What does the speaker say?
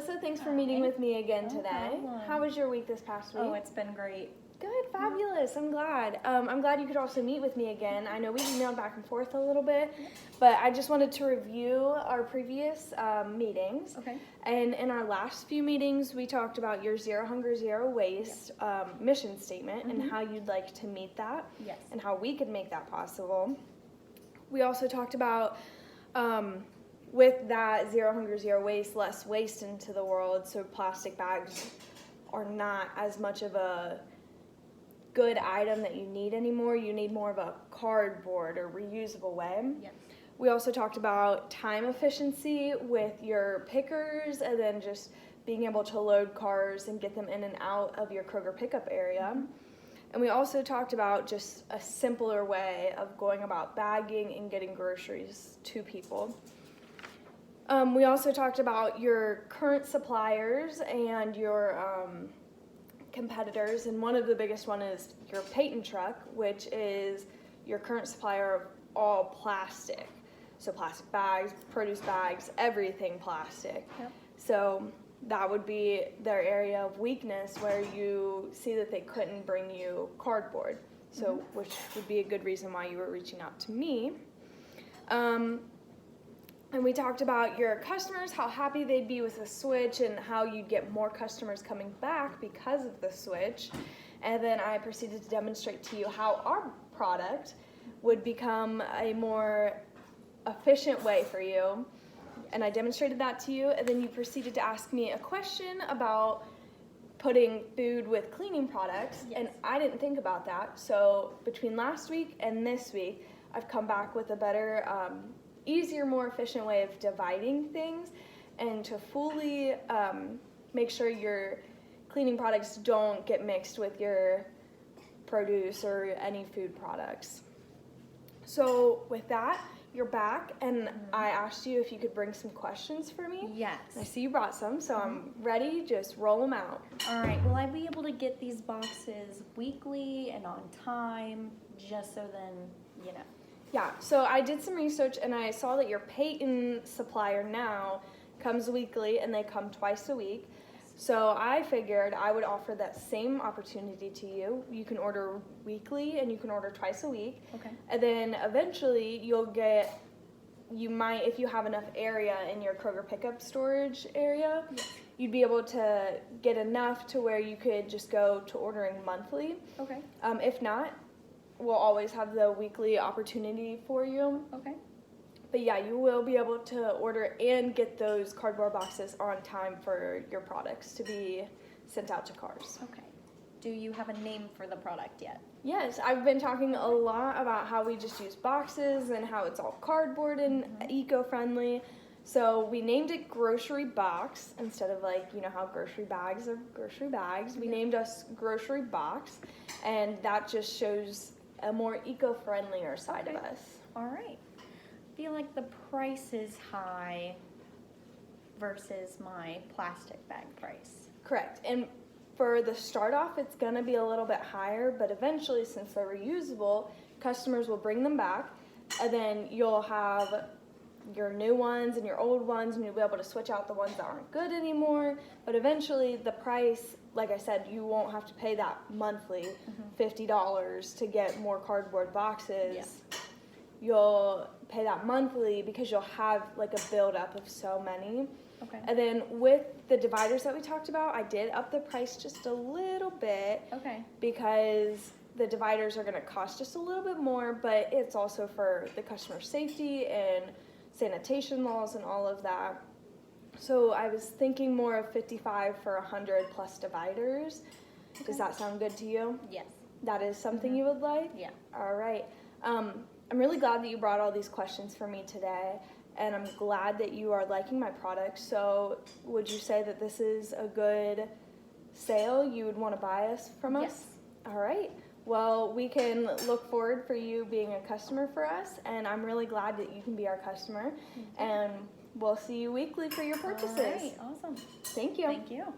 Alyssa. Thanks for meeting with me again No today. problem. How was your week this past week? Oh, it's been great. Good, fabulous. I'm glad. I'm glad you could also meet with me again. I know we emailed back and forth a little bit, but I just wanted to review our previous meetings. Okay. And in our last few meetings, we talked about your Zero Hunger, Zero Waste mission statement and how you'd like to meet that Yes. and how we could make that possible. We also talked about with that Zero Hunger, Zero Waste, less waste into the world, so plastic bags are not as much of a good item that you need anymore. You need more of a cardboard or reusable way. Yes. We also talked about time efficiency with your pickers and then just being able to load cars and get them in and out of your Kroger pickup area. And we also talked about just a simpler way of going about bagging and getting groceries to people. We also talked about your current suppliers and your competitors, and one of the biggest one is your Peyton truck, which is your current supplier of all plastic. So plastic bags, produce bags, everything plastic. Yep. So that would be their area of weakness where you see that they couldn't bring you cardboard. So which would be a good reason why you were reaching out to me. And we talked about your customers, how happy they'd be with the switch and how you'd get more customers coming back because of the switch. And then I proceeded to demonstrate to you how our product would become a more efficient way for you. And I demonstrated that to you, and then you proceeded to ask me a question about putting food with cleaning products, and I didn't think about that. So between last week and this week, I've come back with a better easier, more efficient way of dividing things and to fully make sure your cleaning products don't get mixed with your produce or any food products. So with that, you're back, and I asked you if you could bring some questions for me. Yes. I see you brought some, so I'm ready. Just roll them out. All right. Will I be able to get these boxes weekly and on time, just so then, you know? Yeah, so I did some research and I saw that your Peyton supplier now comes weekly and they come twice a week. So I figured I would offer that same opportunity to you. You can order weekly and you can order twice a week. Okay. And then eventually you might, if you have enough area in your Kroger pickup storage area, you'd be able to get enough to where you could just go to ordering monthly. Okay. If not, we'll always have the weekly opportunity for you. Okay. But yeah, you will be able to order and get those cardboard boxes on time for your products to be sent out to cars. Okay. Do you have a name for the product yet? Yes, I've been talking a lot about how we just use boxes and how it's all cardboard and eco-friendly. So we named it Grocery Box instead of how grocery bags are grocery bags. We named us Grocery Box, and that just shows a more eco-friendlier side of us. All right. I feel like the price is high versus my plastic bag price. Correct. And for the start off, it's going to be a little bit higher, but eventually, since they're reusable, customers will bring them back, and then you'll have your new ones and your old ones, and you'll be able to switch out the ones that aren't good anymore. But eventually, the price, like I said, you won't have to pay that monthly $50 to get more cardboard boxes. Yeah. You'll pay that monthly because you'll have like a buildup of so many. Okay. And then with the dividers that we talked about, I did up the price just a little bit. Okay. Because the dividers are going to cost just a little bit more, but it's also for the customer safety and sanitation laws and all of that. So I was thinking more of 55 for 100 plus dividers. Okay. Does that sound good to you? Yes. That is something you would like? Yeah. All right. I'm really glad that you brought all these questions for me today, and I'm glad that you are liking my product. So would you say that this is a good sale? You would want to buy us from us? Yes. All right. Well, we can look forward for you being a customer for us, and I'm really glad that you can be our customer. And we'll see you weekly for your purchases. All right. Awesome. Thank you. Thank you.